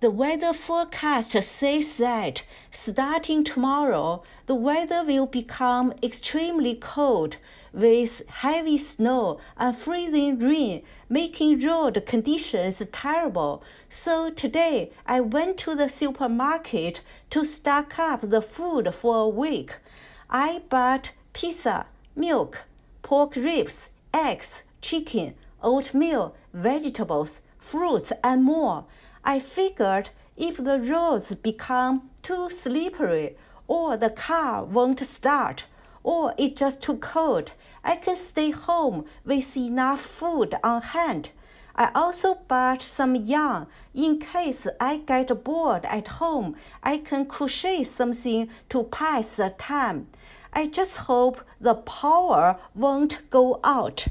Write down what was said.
The weather forecast says that starting tomorrow, the weather will become extremely cold with heavy snow and freezing rain, making road conditions terrible. So today, I went to the supermarket to stock up the food for a week. I bought pizza, milk, pork ribs, eggs, chicken, oatmeal, vegetables, fruits, and more. I figured if the roads become too slippery, or the car won't start, or it's just too cold, I can stay home with enough food on hand. I also bought some yarn in case I get bored at home. I can crochet something to pass the time. I just hope the power won't go out.